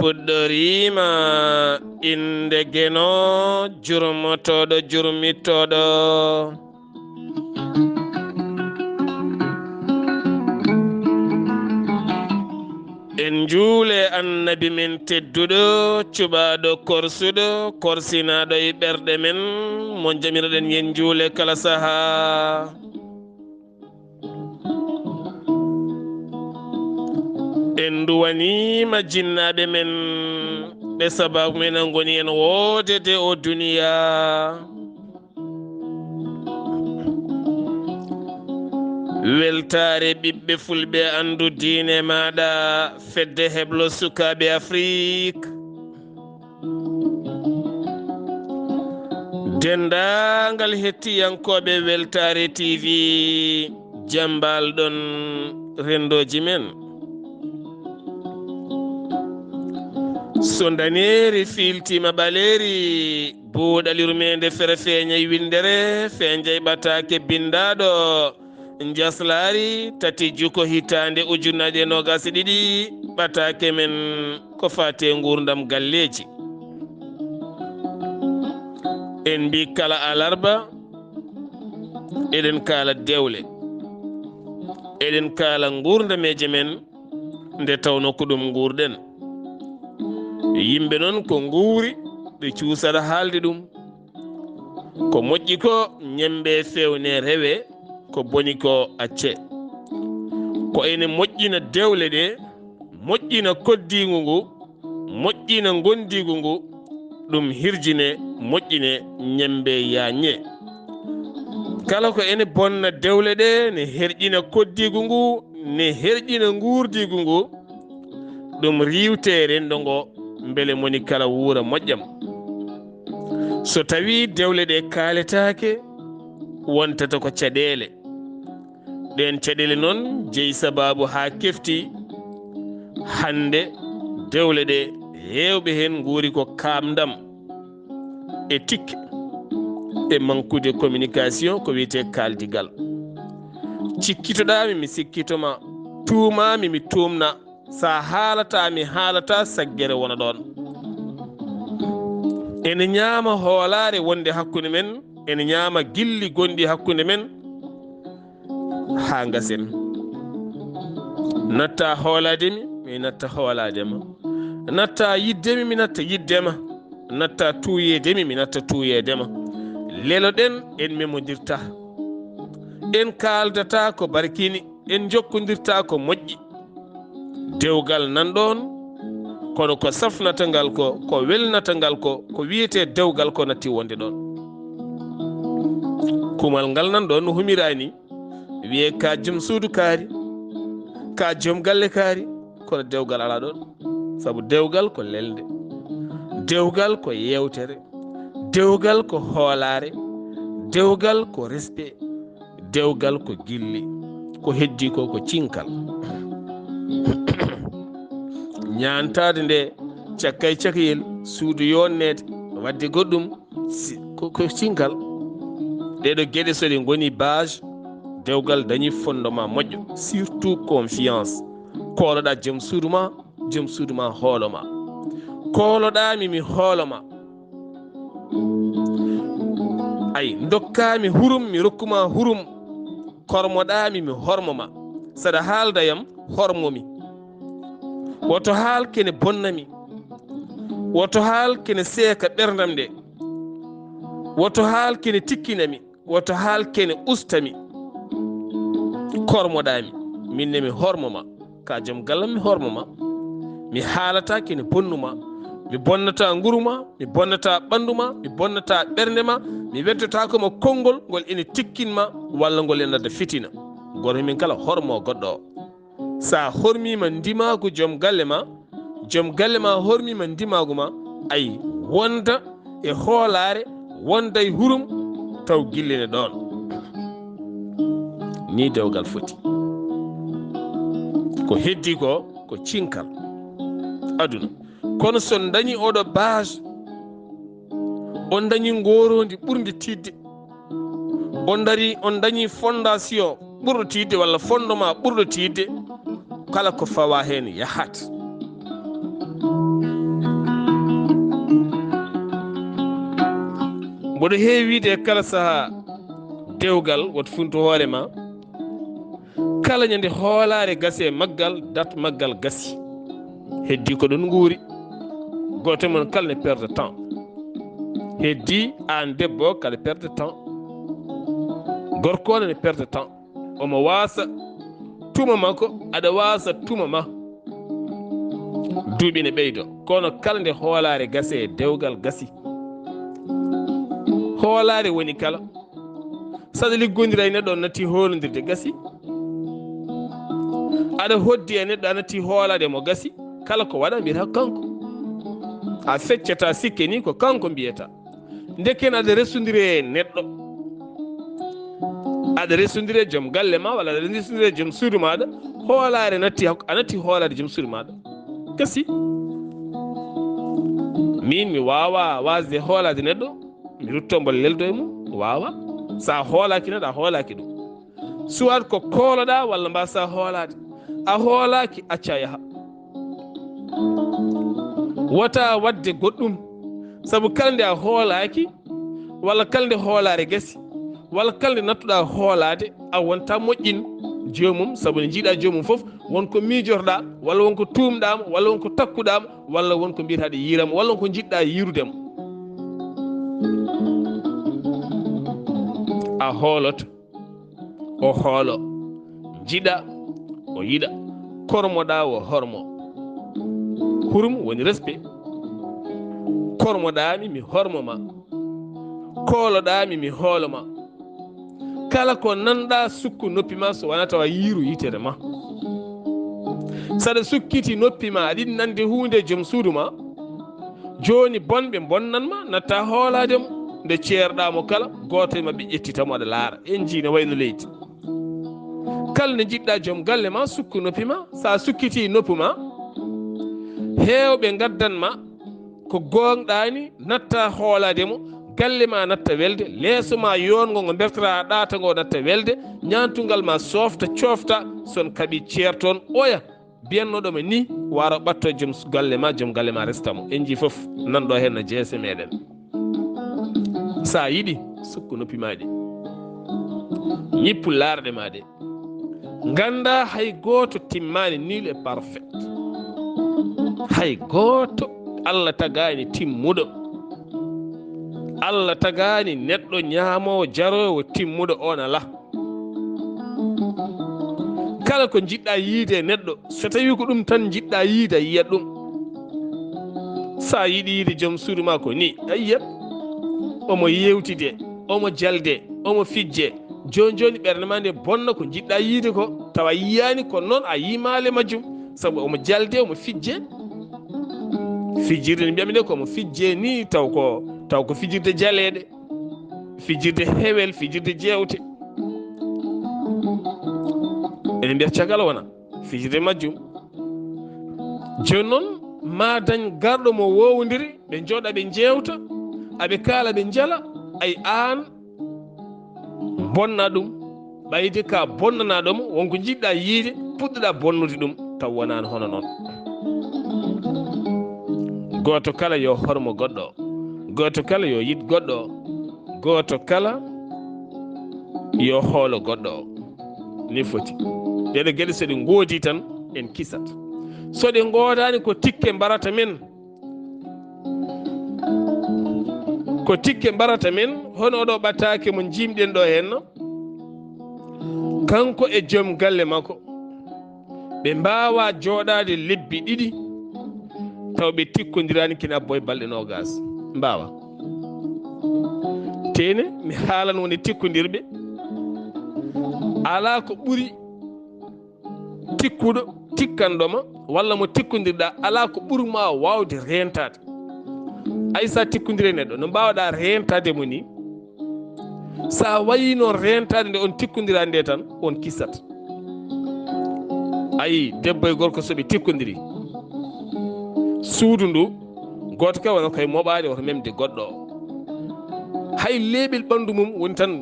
puɗɗorima inde geno jurmotoɗo jurmittoɗo. En juule annabi men tedduɗo cuɓaɗo korsuɗo korsinaɗo e ɓerɗe men mo jamiraɗen yen juule kala saha. En duwanima jinnaɓe men ɓe sababu men an goni en wodede o duniya. Weltare ɓiɓɓe fulɓe andu diine maɗa fedde heblo sukaɓe Afrique. Dendagal hettiyankoɓe Weltare TV jambalɗon rendoji men. So daneri filtima ɓaleri buuɗalirmede fere feeñay windere fe jeyɓatake bindaɗo njeslaare tati juko hitande ujunnaje 22 ɓatake men ko fate gurdam galleji. En mbi kala alarba eɗen kala dewle, eɗen kala gurdameje men nde tawno ko ɗum gurɗen. Yimɓe noon ko nguuri ɓe cuusaɗa haalde ɗum. Ko moƴƴi ko ñembe fewne rewe, ko boni ko acce. Ko ene moƴƴina dewle ɗe, moƴƴina koddigu ngu, moƴƴina gondigu ngu, ɗum hirjine moƴƴine ñembe yañe. Kala ko ene bonna dewle ɗe ne herƴina koddigu ngu, ne herƴina ngurdigu ngu, ɗum riwte rendo ngo mbele moni kala wuura moƴƴam. So tawi dewle ɗe kaaletake wontata ko caɗele. Ɗen caɗele noon jeyi sababu ha kefti hande dewle ɗe hewɓe hen guuri ko kamdam e tikke e mankude communication ko wiyete kaldigal. Cikkitoɗami mi sikkitoma, tuumami mi tumna, sa haalata mi haalata saggere wona ɗon. Ene ñaama hoolare wonde hakkude men, ene ñaama gilli gonɗi hakkude men ha gasen. Natta hoolademi mi natta hooladema, natta yiddemi mi natta yiddema, natta tuuyedemi mi natta tuuyedema. Lelo ɗen en memodirta, en kaldata ko barkini, en jokkodirta ko moƴƴi. Dewgal nanɗon kono ko safnata ngal ko welnata ngal ko wiyete dewgal ko natti wonde ɗon. Kumal ngal nanɗon no humirani wiye ka joom suudu kaari, ka joom galle kaari, kono dewgal ala ɗon. Sabu dewgal ko lelde, dewgal ko yewtere, dewgal ko hoolare, dewgal ko respect, dewgal ko gilli, ko heddi ko cinkal. ñantade nde cakkay cakkayel suudu yonnede wadde goɗɗum ko cinkal. ɗeɗo gueɗe so ɗe goni base dewgal dañi fondement moƴƴo, surtout confiance. kooloɗa joom suudu ma hooloma. kooloɗami mi hooloma. ay dokkami hurum mi rokkuma hurum. kormoɗami mi hormoma. saɗa haaldayam hormomi. woto haal kene bonnami, woto haal kene seeka ɓerdam nde, woto haal kene tikkinami, woto haal kene ustami. kormoɗami minne mi hormoma, ka joom gallam mi hormoma. mi haalata kene bonnuma, mi bonnata nguruma, mi bonnata ɓanduma, mi bonnata ɓerdema, mi weddotakoma konngol ngol ene tikkinma walla ngol ene adda fitina. goto min kala hormo goɗɗo o. sa hormima ndimagu joom galle ma hormima ndimagu ma, ayi wonda e hoolare, wonda e hurum taw gillene ɗon. ni dewgal foti. ko heddi ko cinkal aduna. kono son dañi oɗo base, on dañi ngorondi ɓurde tidde, on dañi fondation ɓurɗo tidde walla fondement ɓurɗo tidde, kala ko fawa hen yahat. mboɗo heewide kala saha dewgal woto funto hoore ma kala ñande hoolare gasi e maggal dat maggal gasi heddi ko ɗon nguuri goto mon kala ne perde temps heddi an debbo kala perde temps gorko ne perde temps omo wasa tuma makko aɗa wasa tuma ma duuɓi ne ɓeydo kono kala nde hoolare gasi e dewgal gasi hoolare woni kala saɗa liggodira e neɗɗo on natti hoolodirde gasi aɗa hoddi e neɗɗo a natti hoolade mo gasi kala ko waɗa mbiyata kanko a feccata sikke ni ko kanko mbiyata ndeken aɗa resodiri e neɗɗo aɗa resodiri e joom galle ma walla aɗa resodiri e joom suudu maɗa hoolare a natti hoolade joom suudu maɗa gasi min mi wawa wasde hoolade neɗɗo mi ruttombo leldo e mum wawa sa hoolaki neɗɗo a hoolaki ɗum suwat ko kooloɗa walla mbasa hoolade a hoolaki acca yaha wota wadde goɗɗum saabu kala nde a hoolaki walla kala nde hoolare gasi walla kala nde nattuɗa hoolade a wonta moƴƴin jomum saabu ne jiiɗa jomum foof wonko miijorɗa walla wonko tumɗama walla wonko takkuɗama walla wonko mbiyataɗe yiirama walla wonko jiɗɗa yirudemo a hooloto o hoolo jiɗa o yiɗa kormoɗa o hormo hurum woni respect kormoɗami mi hormoma kooloɗami mi hooloma kala ko nanɗa sukku noppi ma so wona tawa yiiru yitere ma saɗa sukkiti noppi ma aɗiɗi nande hunde joom suudu ma joni bonɓe bonnanma natta hoolademo nde ceerɗamo kala goto e mabɓe ƴettitamo aɗa laara en jii ne wayno leydi kala nde jiɗɗa joom galle ma sukku noppi ma sa sukkiti noppu ma heewɓe gaddanma ko gonɗani natta hoolademo galle ma natta welde leeso ma yongo ngo bertata ɗata ngo natta welde ñantugal ma softa cofta son kaaɓi ceer toon oya biyannoɗoma ni waro ɓatto joom galle ma restamo en jii foof nanɗo hen no jeese meɗen sa yiɗi sukku noppi ma ɗi ñippu laarɗe ma ɗe ganda hay goto timmani nul et parfait hay goto Allah tagani timmuɗo Allah tagani neɗɗo ñaamowo jarowo timmuɗo on ala kala ko jiɗɗa yiide neɗɗo so tawi ko ɗum tan jiɗɗa yiide a yiyat ɗum sa yiɗi yiide joom suudu ma ko ni a yiyat omo yewtide omo jalde omo fijje joni joni ɓerde ma nde bonna ko jiɗɗa yiide ko tawa yiyani ko noon a yimale majjum saabu omo jalde omo fijje fijirde ne mbiyami nde komo fijje ni taw ko fijirde jaleɗe fijirde hewel fijirde jewte ene mbiya caggal wona fijirde majjum joni noon ma dañ garɗo mo wowodiri ɓe jooɗa ɓe jewta aɓe kaala ɓe jala ay an bonna ɗum ɓayde ka bonnanaɗomo wonko jiɗɗa yiide puɗɗoɗa bonnude ɗum taw wonani hono noon goto kala yo hormo goɗɗo goto kala yo yid goɗɗo goto kala yo hoolo goɗɗo ni foti ɗeɗo gueɗe soɗe goodi tan en kisat soɗe godani ko tikke mbarata men hono oɗo ɓattake mo jimɗen ɗo henno kanko e joom galle makko ɓe mbawa jooɗade lebbi ɗiɗi taw ɓe tikkodirani kina boye balɗe nogas mbawa tene mi haalan woni tikkodirɓe ala ko ɓuuri tikkuɗo tikkanɗoma walla mo tikkodirɗa ala ko ɓuurma wawde rentade ay sa tikkodire neɗɗo no mbawɗa rentade mo ni sa wayi noon rentade nde on tikkodira nde tan on kissat ayi debbo e gorko soɓe tikkodiri suudu ndu goto ka wona koye moɓade woto memde goɗɗo o hay leeɓel ɓandu mum woni tan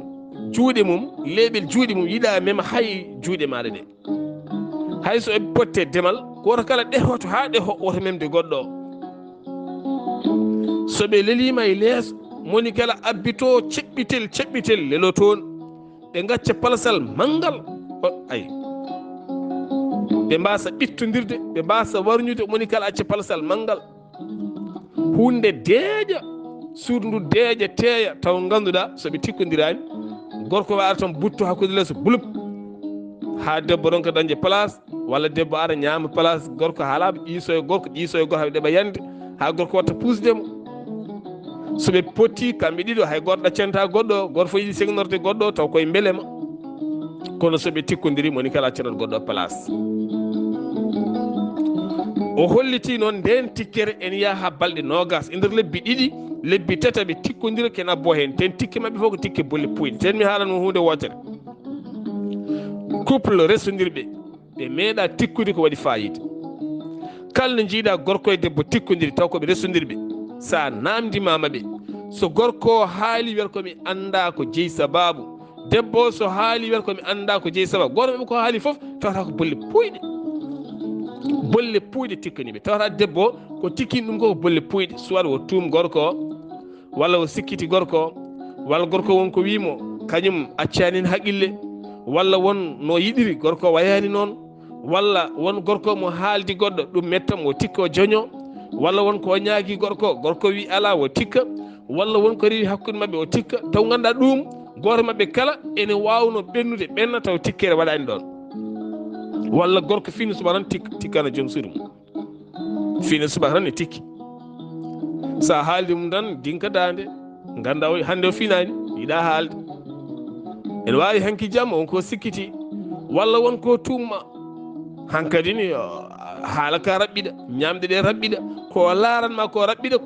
juuɗe mum leeɓel juuɗe mum yiɗa mema hay juuɗe maɗa ɗe hay so eɓe potte demal goto kala ɗehoto ha ɗeho woto memde goɗɗo o soɓe lelima e leeso moni kala abbito ceɓɓitel lelo toon ɓe gacca palasal mangal ay ɓe mbasa ɓittodirde ɓe mbasa warñude moni kala acca palasal mangal hunde deeƴa suudu ndu deeƴa teeya taw ganduɗa soɓe tikkodirani gorko wa ara tan butto hakkude lees bulup ha debbo ɗon ko dañde place walla debbo ara ñaama place gorko haalaɓe ƴiiso e gorko haɓe ɗeɓa yande ha gorko watta pusdemo soɓe potti kamɓe ɗiɗo hay goto ɗaccanta goɗɗo goto fof yiɗi segnorte goɗɗo taw koye beelema kono soɓe tikkodiri moni kala accanat goɗɗo place o holliti noon nden tikkere en yaha ha balɗe nogas e nder lebbi ɗiɗi lebbi tataɓe tikkodira ken abbo hen ten tikke mabɓe fof ko tikke bolle puyɗe ten mi haalanmo hunde wotere couple resodirɓe ɓe meeɗa tikkude ko waɗi fayida kala no jiiɗa gorko e debbo tikkodiri taw koɓe resodirɓe sa namdimama ɓe so gorko haali wiyata komi anda ko jeeyi sababu debbo so haali wiyata komi anda ko jeeyi sababu goto maɓɓe ko haali foof tawata ko bolle puyɗe tikkaniɓe tawata debbo ko tikkini ɗum ko bolle puyɗe soit o tuum gorko walla o sikkiti gorko walla gorko wonko wimo kañum accanini haqqille walla won no yiɗiri gorko wayani noon walla won gorko mo haaldi goɗɗo ɗum mettam o tikka o joño walla won ko ñaagui gorko wi ala o tikka walla won ko rewi hakkude mabɓe o tikka taw ganduɗa ɗum goto mabɓe kala ene wawno ɓennude ɓenna taw tikkere waɗani ɗon walla gorko fini suba tan tikkana joom suudu mum fini suba tan ne tikki sa haaldi mum tan dinka dande ganda o hande o finani yiɗa haalde ene wawi hanki jamma wonko sikkiti walla wonko tumma hankadi ni haala ka raɓɓiɗa ñamde ɗe raɓɓiɗa ko laranma ko raɓɓiɗa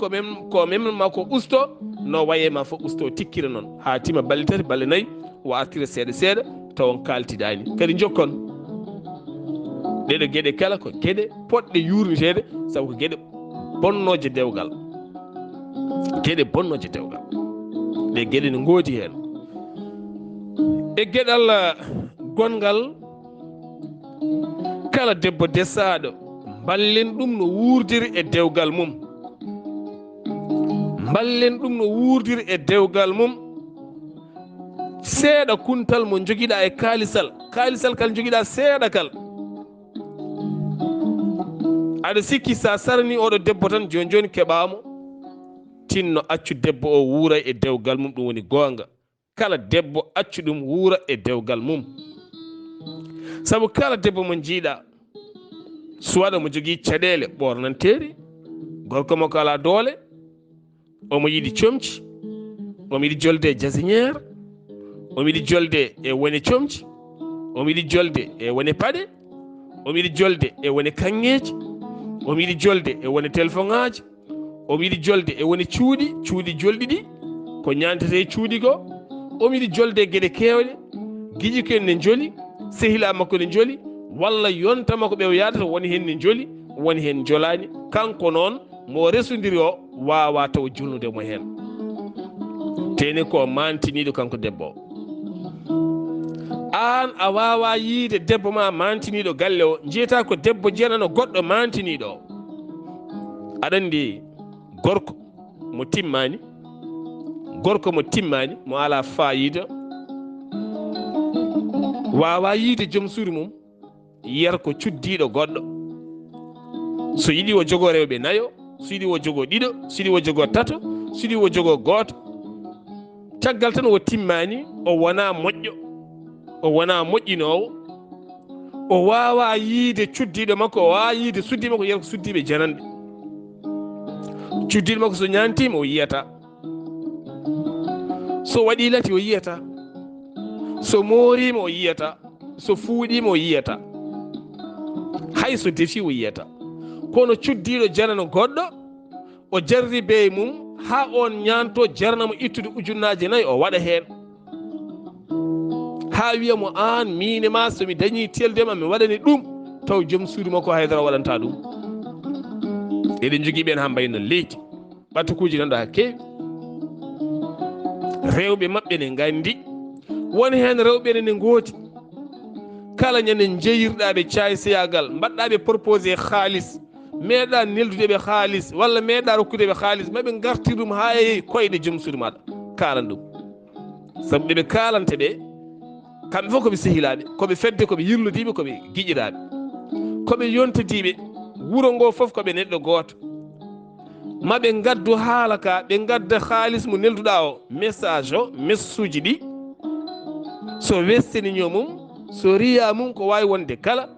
ko memnoma ko usto no wayema fof usto tikkira noon ha tima balle tati balle nayyi o artira seeɗa seeɗa taw on kaltidani kadi jokkon ɗeɗo gueɗe kala ko gueɗe poɗɗe yurnitede saabu ko gueɗe bonnoje dewgal ɗe gueɗe ne goodi hen e gueɗal gongal kala debbo desaɗo ballen ɗum no wurdiri e dewgal mum seeɗa kuntal mo joguiɗa e kaalisal kal joguiɗa seeɗa kal aɗa sikki sa sarani oɗo debbo tan joni keɓamo tinno accu debbo o wuura e dewgal mum ɗum woni gonga kala debbo accu ɗum wuura e dewgal mum saabu kala debbo mo jiiɗa suwaɗa mo jogui caɗele ɓornanteri gorko makko ala doole omo yiɗi comci omo yiɗi jolde e jasiniére omo yiɗi jolde e wone comci omo yiɗi jolde e wone paɗe omo yiɗi jolde e wone kanŋeji omo yiɗi jolde e wone téléphone ŋaji omo yiɗi jolde e wone cuuɗi jolɗi ɗi ko ñantete e cuuɗi ko omo yiɗi jolde e gueɗe kewɗe guiƴi ko ne joli sehila makko ne joli walla yonta makko ɓe o yadata woni hen ne joli woni hen jolani kanko noon mo resodiri o wawa taw julnude mo hen teni ko mantiniɗo kanko debbo an a wawa yiide debbo ma mantiniɗo galle o jeyata ko debbo jeenano goɗɗo mantiniɗo aɗa andi gorko mo timmani mo ala fayida wawa yiide joom suudu mum yiyata ko cuddiɗo goɗɗo so yiiɗi o jogo rewɓe nayo so yiiɗi o jogo ɗiɗo so yiiɗi o jogo tato so yiiɗi o jogo gooto caggal tan o timmani o wona moƴƴo o wona moƴƴinowo o wawa yiide cuddiɗo makko o wawa yiide suddiɓe makko yiyata ko suddiɓe jananɓe cuddiɗo makko so ñantima o yiyata so waɗi lati o yiyata so moorima o yiyata so fuuɗima o yiyata hay so defi o yiyata kono cuddiɗo janano goɗɗo o jarribe mum ha on ñanto jarnamo ittude ujunnaje 4 o waɗa hen ha wiyamo an mine ma somi dañi teldema mi waɗani ɗum taw joom suudu makko haydara waɗanta ɗum eɗen jogui ɓen ha mbayno leydi ɓattukuji nanɗo ha kewi rewɓe mabɓe ne gandi woni hen rewɓe ne gooti kala ñande jeyirɗaɓe cayseyagal mbaɗɗaɓe proposé haalis meeɗa neldudeɓe haalis walla meeɗa rokkudeɓe haalis maɓe gartir ɗum ha e koyɗe joom suudu maɗa kalan ɗum saabu ɓeɓe kalante ɓe kamɓe fof koɓe sehilaɓe koɓe fedde koɓe yirlodiɓe koɓe guiƴiraɓe koɓe yontodiɓe wuuro ngo fof koɓe neɗɗo goto maɓe gaddu haala ka ɓe gadda haalis mo nelduɗa o message o messuji ɗi so westiniño mum so riya mum ko wawi wonde kala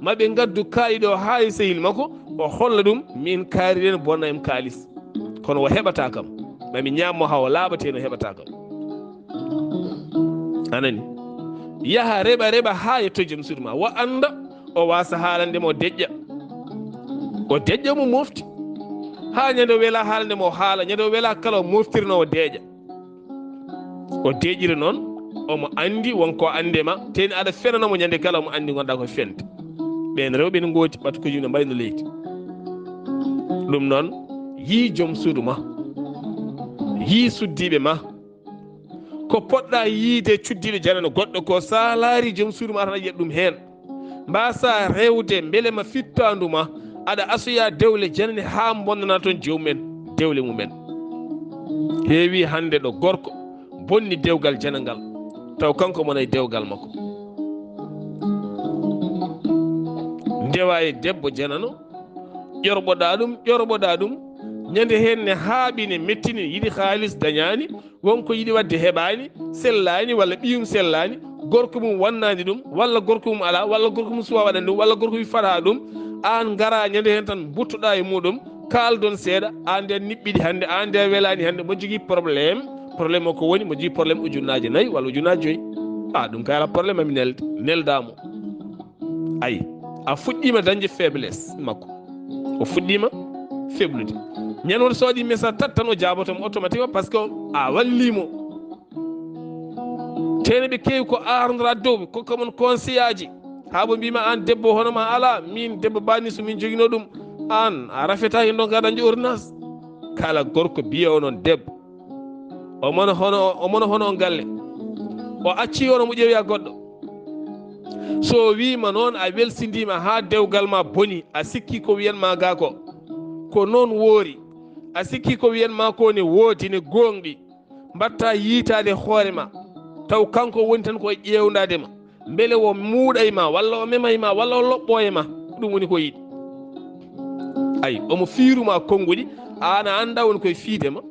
maɓe gaddu kaaliɗo ha e sehil makko o holla ɗum min kaariren bonna em kaalis kono o heɓata kam mami ñammo ha o laaɓateno heɓata kam anani yaha reɓa ha yetto joom suudu ma wo anda o wasa haalandema o deƴƴa mo mofti ha ñande o wela haalandema o haala ñande o wela kala o moftirno o deeƴa o deeƴiri noon omo andi wonko andema teni aɗa fenanamo ñande kala omo andi gonɗa ko fente ɓen rewɓe ne gooti ɓatu ko yimɓe mbayno leydi ɗum noon yi joom suudu ma yi suddiɓe ma ko poɗɗa yiide cuddiɗo janano goɗɗo ko sa laari joom suudu ma tan yiyat ɗum hen mbasa rewde beelema fittandu ma aɗa asoya dewle janane ha bonnana toon jewmumen dewle mumen heewi hande ɗo gorko bonni dewgal janangal taw kanko mona e dewgal makko ndewa e debbo janano ƴorɓoɗa ɗum ñande hen ne haaɓi ne mettini yiɗi haalis dañani wonko yiɗi wadde heɓani sellani walla ɓiyum sellani gorko mum wannani ɗum walla gorko mum ala walla gorko mum suwa waɗan ɗum walla gorko wi fata ɗum an gara ñande hen tan buttoɗa e muɗum kaldon seeɗa an nden niɓɓiɗi hande an nden welani hande mo jogui probléme o ko woni mo jogui probléme ujunnaje 4 walla ujunnaje 5 ɗum kay ala probléme ami neldamo ayi a fuɗɗima dañde faiblesse makko o fuɗɗima feblude ñande won so waɗi message tan o jabotomo automatique par ce que a wallimo tene ɓe kewi ko ardora dow kokkamon conseil aji ha bo mbima an debbo honoma ala min debbo bani somin joguino ɗum an a rafeta hen ɗon ga dañde ordonnance kala gorko biyewo noon debbo o mona hono on galle o acci ono mo ƴeewiya goɗɗo so wima noon a welsindima ha dewgal ma boni a sikki ko wiyanma ga ko noon woori a sikki ko wiyanma ko ne woodi ne gonɗi mbatta yiitade hoorema taw kanko woni tan koye ƴewdadema beele o muuɗayma walla o memayma walla o loɓɓoyema ɗum woni ko yiɗi ayi omo fiiruma konnguɗi an a anda woni koye fiidema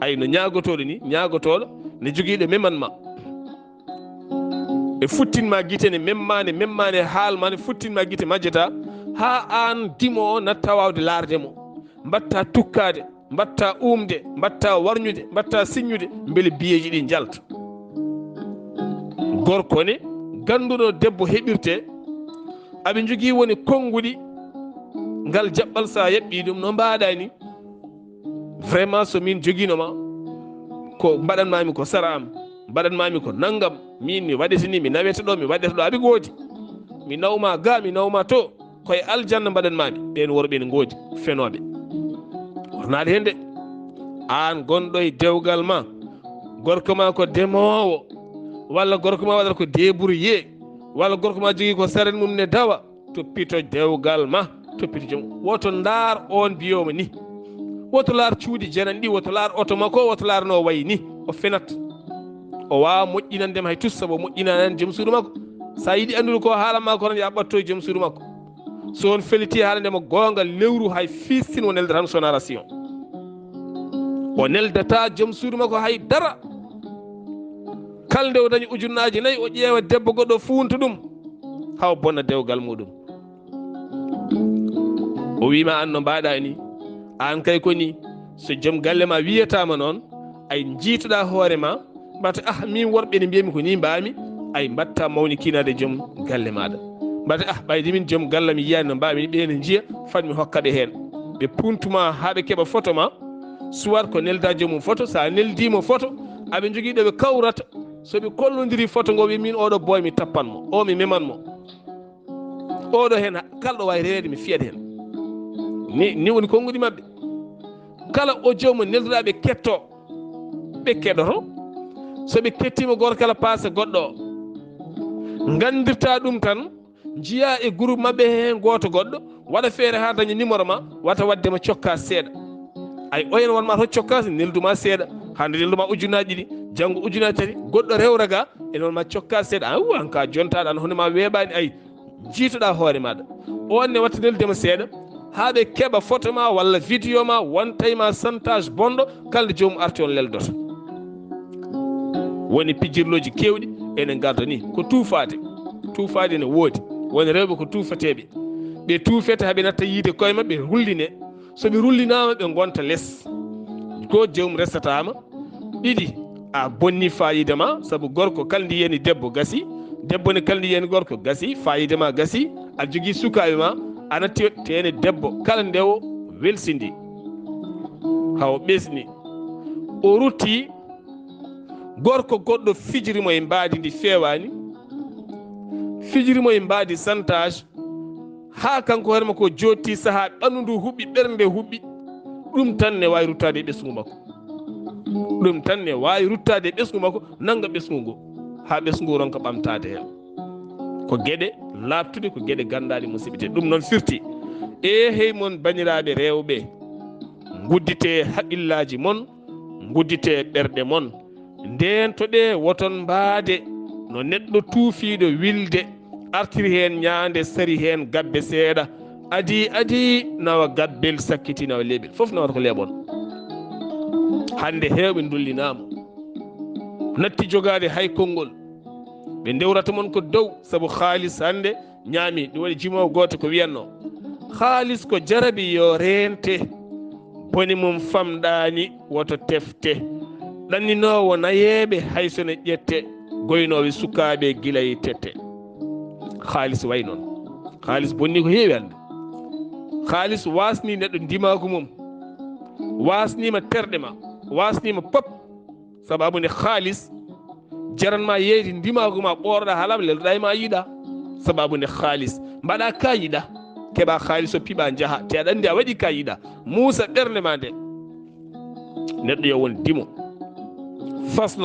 ayi no ñagotoɗo ni ñagotoɗo ne joguiɗo memanma e futtinma guite ne memmane haalma ne futtinma guite majjata ha an dimo o natta wawde laardemo mbatta tukkade mbatta umde mbatta warñude mbatta signude beele biyeji ɗi jalta gorko ne ganduɗo debbo heɓirte aɓe jogui woni konnguɗi ngal jaɓɓal sa yaɓɓi ɗum no mbaɗa ni vraiment so min joguinoma ko mbaɗanmami ko sara am mbaɗanmami ko naggam min mi waɗetini mi naweta ɗo mi waɗeta ɗo aɓe goodi mi nawma ga mi nawma to koye aljanna mbaɗanmami ɓen worɓe ne goodi fenoɓe wornaɗe hen de an gonɗo e dewgal ma gorko ma ko demowo walla gorko ma waɗata ko débrouillé walla gorko ma jogui ko saren mum ne dawa toppito dewgal ma toppito joom woto ndar on biyoma ni woto laar cuuɗi janan ɗi woto laar oto makko woto laar no wayi ni o fenat o wawa moƴƴinandema hay tus saabu o moƴƴinanani joom suudu makko sa yiiɗi andude ko haalanma ko tan ya ɓatto e joom suudu makko so on feliti haalandema gongal lewru hay fistin o neldata tan sona ration o neldata joom suudu makko hay dara kalde o dañi ujunnaji 4 o ƴeewa debbo goɗɗo funta ɗum haw bonna dewgal muɗum o wima an no mbaɗa ni an kay koni so joom galle ma wiyatama noon ay jiitoɗa hoorema mbata min worɓe ne mbiyami ko ni mbami ay mbatta mawni kinade joom galle maɗa mbata ɓayde min joom galle mi yiyani no mbami ni ɓene jiiya fatmi hokkaɓe hen ɓe puntuma haɓe keeɓa photo ma soit ko nelda joomum photo sa neldimo photo aɓe joguiɗo ɓe kawrata soɓe kollodiri photo ngo wi min oɗo boy mi tappanmo o mi memanmo oɗo hen kalɗo wawi rewede mi fiyat hen ni woni konnguɗi mabɓe kala audio mo nelduɗa ɓe ketto ɓe keɗoto soɓe kettima goto kala passe goɗɗo o gandirta ɗum tan jiiya e groupe mabɓe hen goto goɗɗo waɗa feere ha daña numéro ma wata waddema cokka seeɗa ay oyen wonma to cokkasi nelduma seeɗa hande nelduma ujunaji ɗi janggo ujunaji tati goɗɗo rewraga ene wonma cokka seeɗa an ka jontaɗa an honema weeɓani ay jiitoɗa hoore maɗa onne watta neldema seeɗa haɓe keɓa photo ma walla vidéo ma wontayma chantage bonɗo kala nde jomum arti on leldoto woni pijirloji kewɗi ene garda ni ko tuufade ne woodi woni rewɓe ko tuufateɓe ɓe tuufete haaɓe natta yiide koye mabɓe rulline soɓe rullinama ɓe gonta less ko jewmum resatama ɗiɗi a bonni fayida ma saabu gorko kala ndi yiyani debbo gasi debbo ne kala ndi yiyani gorko gasi fayida ma gasi aɗa jogui sukaɓe ma ana tene debbo kala ndewo welsidi hawo ɓesni o rutti gorko goɗɗo fijirimo e mbaadi ndi fewani fijirimo e mbaadi chantage ha kanko hoorema ko jotti saaha ɓandu ndu huɓɓi ɓernde huɓɓi ɗum tan ne wawi ruttade e ɓesgu makko ɗum tan ne wawi ruttade e ɓesgu makko nanga ɓesgu ngu ha ɓesgu ngu ronka ɓamtade hen ko gueɗe labtude ko gueɗe gandaɗe musiɓete ɗum noon firti hey mon baniraɓe rewɓe guddite haqqillaji mon guddite ɓerɗe mon nden to ɗe woton mbaade no neɗɗo tuufiɗo wilde artiri hen ñaande sari hen gabbe seeɗa adi nawa gabbel sakkiti nawa leeɓel fof nawata ko leeɓon hande hewɓe dullinama natti jogade hay konngol ɓe ndewrata mon ko dow saabu haalis hande ñaami ɗum waɗi jimowo goto ko wiyanno haalis ko jarabi yo rente boni mum famɗani woto tefte ɗanninowo nayeɓe haysone ƴette goynoɓe sukaɓe guilay tette haalis way noon haalis bonni ko heewi hande haalis wasni neɗɗo ndimagu mum wasnima terɗe ma wasnima pop sababude haalis jaranma yeyde ndimagu ma ɓorɗa haalama lelɗa ma yiiɗa sababude haalis mbaɗa ka yiiɗa keɓa haalis o piiɓa jaaha te aɗa andi a waɗi ka yiiɗa muusa ɓernde ma nde neɗɗo yo won dimo fasno